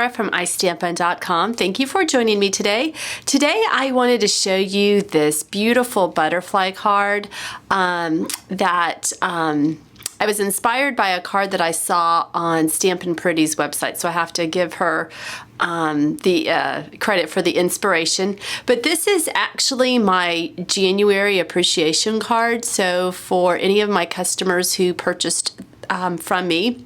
Sarah from iStampin.com. Thank you for joining me today. Today I wanted to show you this beautiful butterfly card that I was inspired by a card that I saw on Stampin' Pretty's website, so I have to give her the credit for the inspiration. But this is actually my January appreciation card, so for any of my customers who purchased from me,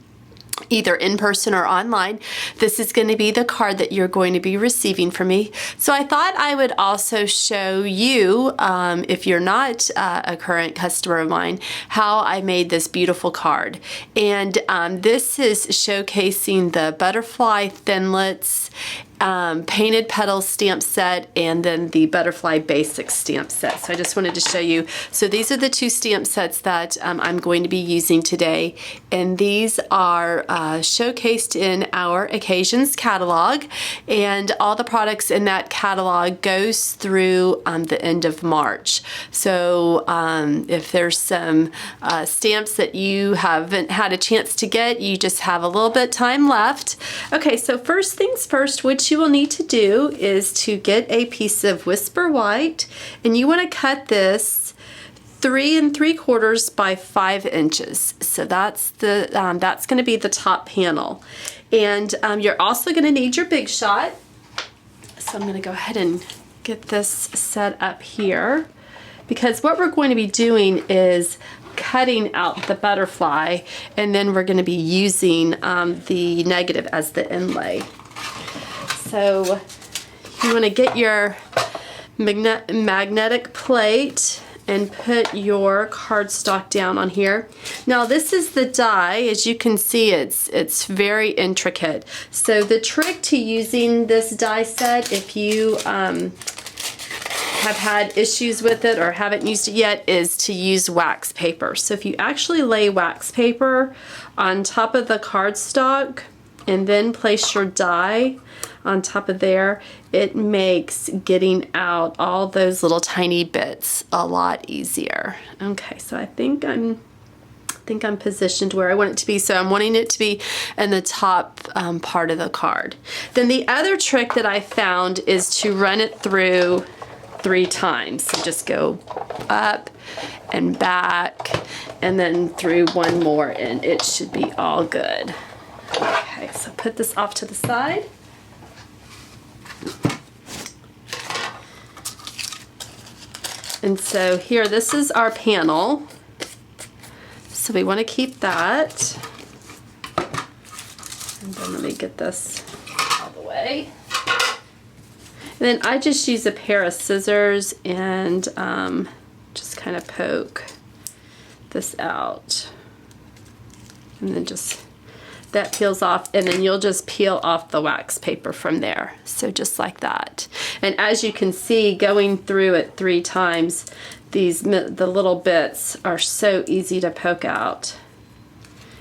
either in person or online, this is going to be the card that you're going to be receiving from me. So I thought I would also show you, if you're not a current customer of mine, how I made this beautiful card. And this is showcasing the butterfly thinlits, painted petals stamp set, and then the butterfly basics stamp set. So I just wanted to show you. So these are the two stamp sets that I'm going to be using today, and these are showcased in our occasions catalog, and all the products in that catalog goes through the end of March. So if there's some stamps that you haven't had a chance to get, you just have a little bit time left. Okay, so first things first, what you will need to do is to get a piece of Whisper White, and you want to cut this 3 3/4 by 5 inches. So that's the that's going to be the top panel, and you're also going to need your Big Shot. So I'm going to go ahead and get this set up here, because what we're going to be doing is cutting out the butterfly, and then we're going to be using the negative as the inlay. So you want to get your magnetic plate and put your cardstock down on here. Now this is the die. As you can see, it's very intricate. So the trick to using this die set, if you have had issues with it or haven't used it yet, is to use wax paper. So if you actually lay wax paper on top of the cardstock and then place your die on top of there, it makes getting out all those little tiny bits a lot easier. Okay, so I think I'm positioned where I want it to be, so I'm wanting it to be in the top part of the card. Then the other trick that I found is to run it through 3 times. So just go up and back and then through one more, and it should be all good. Okay, so put this off to the side. And so here, this is our panel. So we want to keep that. And then let me get this out of the way. And then I just use a pair of scissors and just kind of poke this out. And then just, that peels off, and then you'll just peel off the wax paper from there. So just like that. And as you can see, going through it 3 times, the little bits are so easy to poke out.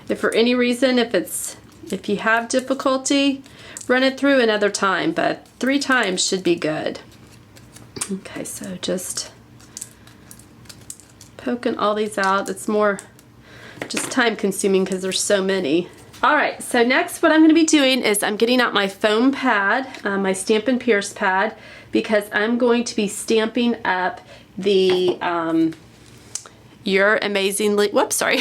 If for any reason, if you have difficulty, run it through another time, but 3 times should be good. Okay, so just poking all these out. It's more just time consuming because there's so many. Alright, so next what I'm going to be doing is I'm getting out my foam pad, my Stampin' Pierce pad, because I'm going to be stamping up the You're Amazingly, whoops, sorry,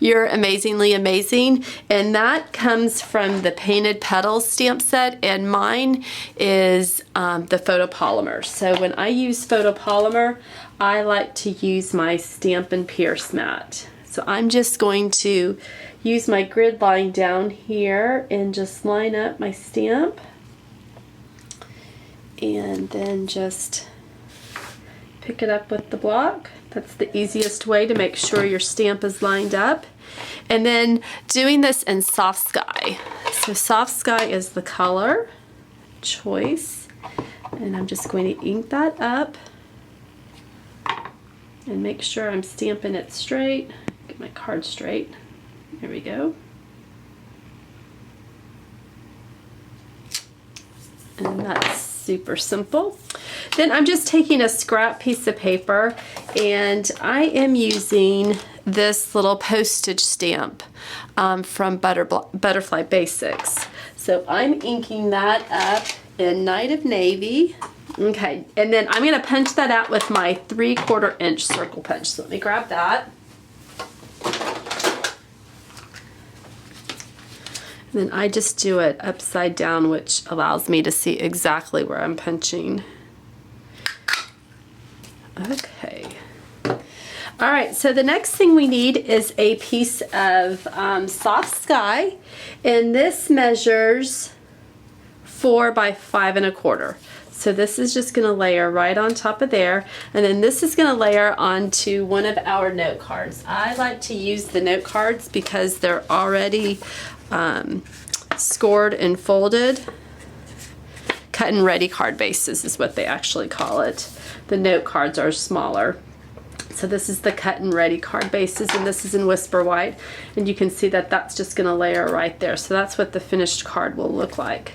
You're Amazingly Amazing, and that comes from the Painted Petals stamp set, and mine is the photopolymer. So when I use photopolymer, I like to use my Stampin' Pierce mat. So I'm just going to use my grid line down here and just line up my stamp, and then just pick it up with the block. That's the easiest way to make sure your stamp is lined up. And then doing this in Soft Sky. So Soft Sky is the color choice, and I'm just going to ink that up and make sure I'm stamping it straight. Get my card straight. There we go. And that's super simple. Then I'm just taking a scrap piece of paper, and I am using this little postage stamp from Butterfly Basics. So I'm inking that up in Night of Navy. Okay, and then I'm gonna punch that out with my 3/4 inch circle punch. So let me grab that. And then I just do it upside down, which allows me to see exactly where I'm punching. Okay. All right, so the next thing we need is a piece of soft sky, and this measures 4 by 5 1/4. So this is just gonna layer right on top of there, and then this is gonna layer onto one of our note cards. I like to use the note cards because they're already scored and folded. Cut and ready card bases is what they actually call it. The note cards are smaller. So this is the cut and ready card bases, and this is in Whisper White, and you can see that that's just gonna layer right there. So that's what the finished card will look like.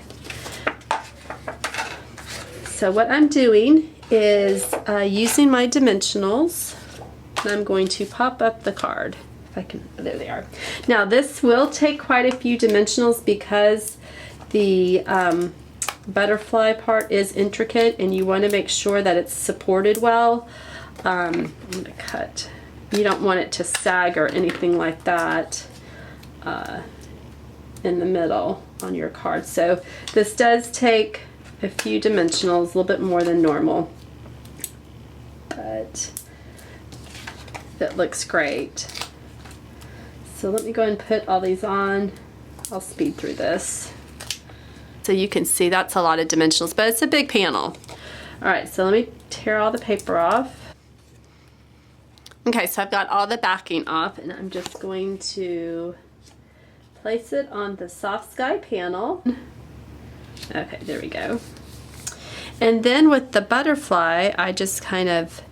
So what I'm doing is using my dimensionals, and I'm going to pop up the card. If I can, there they are. Now this will take quite a few dimensionals because the butterfly part is intricate, and you want to make sure that it's supported well. I'm going to cut. You don't want it to sag or anything like that in the middle on your card. So this does take a few dimensionals, a little bit more than normal, but it looks great. So let me go ahead and put all these on. I'll speed through this. So you can see that's a lot of dimensionals, but it's a big panel. All right, so let me tear all the paper off. Okay, so I've got all the backing off, and I'm just going to place it on the soft sky panel. Okay, there we go. And then with the butterfly, I just kind of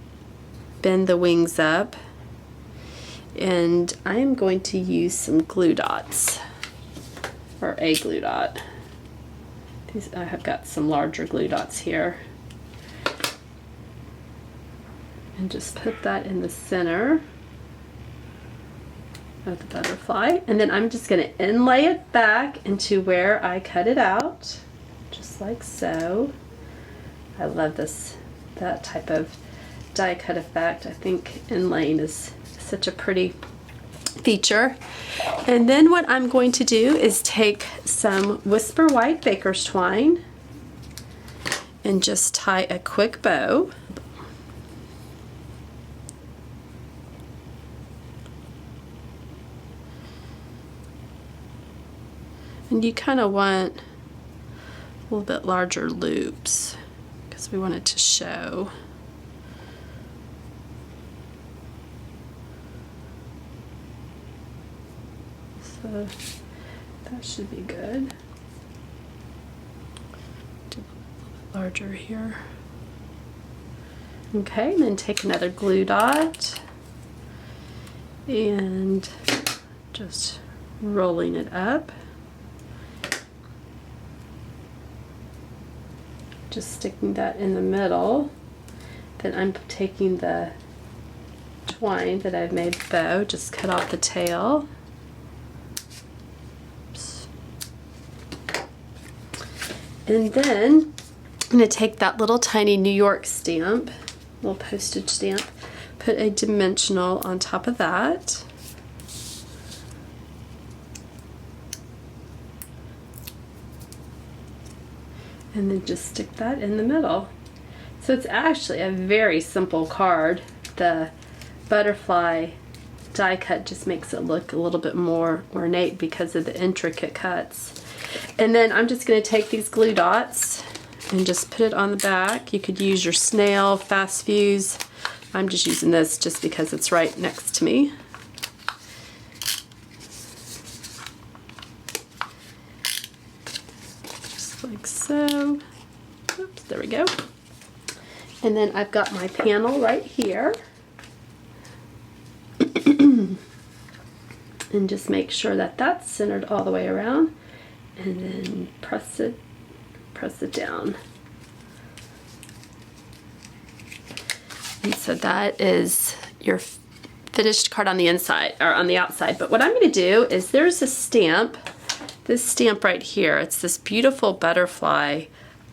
bend the wings up, and I am going to use some glue dots, or a glue dot. These, I have got some larger glue dots here. And just put that in the center of the butterfly. And then I'm just going to inlay it back into where I cut it out, just like so. I love that type of die cut effect. I think inlaying is such a pretty feature. And then what I'm going to do is take some Whisper White baker's twine and just tie a quick bow. And you kind of want a little bit larger loops because we want it to show. So that should be good. Do a little bit larger here. Okay, and then take another glue dot and just rolling it up. Just sticking that in the middle. Then I'm taking the twine that I've made the bow, just cut off the tail. Oops. And then I'm going to take that little tiny New York stamp, little postage stamp, put a dimensional on top of that. And then just stick that in the middle. So it's actually a very simple card. The butterfly die cut just makes it look a little bit more ornate because of the intricate cuts. And then I'm just going to take these glue dots and just put it on the back. You could use your snail, fast fuse. I'm just using this just because it's right next to me. Like so. Oops, there we go. And then I've got my panel right here. And just make sure that that's centered all the way around. And then press it down. And so that is your finished card on the inside, or on the outside. But what I'm going to do is there's a stamp this stamp right here. It's this beautiful butterfly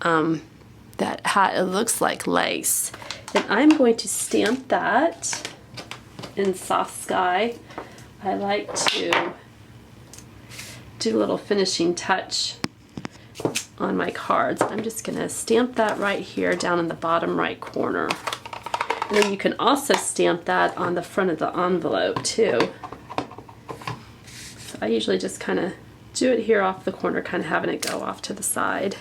that it looks like lace. And I'm going to stamp that in Soft Sky. I like to do a little finishing touch on my cards. I'm just going to stamp that right here down in the bottom right corner. And then you can also stamp that on the front of the envelope too. So I usually just kind of do it here off the corner, kind of having it go off to the side.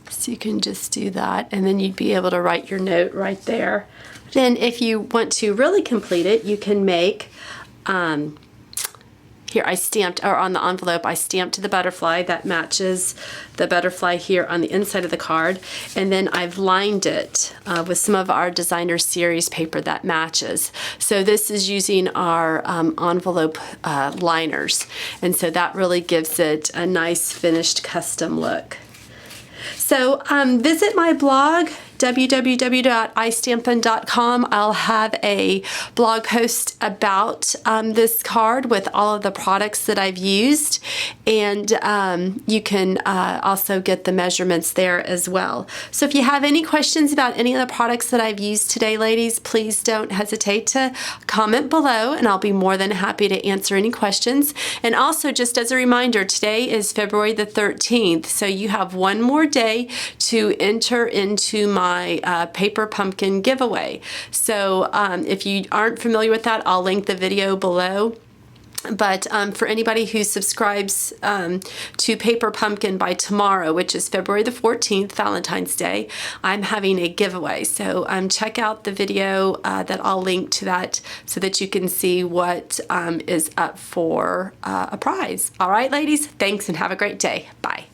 So you can just do that, and then you'd be able to write your note right there. Then if you want to really complete it, you can make, here I stamped, or on the envelope, I stamped the butterfly that matches the butterfly here on the inside of the card. And then I've lined it with some of our designer series paper that matches. So this is using our envelope liners. And so that really gives it a nice finished custom look. So visit my blog, www.istampin.com. I'll have a blog post about this card with all of the products that I've used, and you can also get the measurements there as well. So if you have any questions about any of the products that I've used today, ladies, please don't hesitate to comment below, and I'll be more than happy to answer any questions. And also, just as a reminder, today is February the 13th, so you have one more day to enter into my paper pumpkin giveaway. So if you aren't familiar with that, I'll link the video below. But for anybody who subscribes to Paper Pumpkin by tomorrow, which is February the 14th, Valentine's Day, I'm having a giveaway. So check out the video that I'll link to that so that you can see what is up for a prize. All right, ladies, thanks and have a great day. Bye.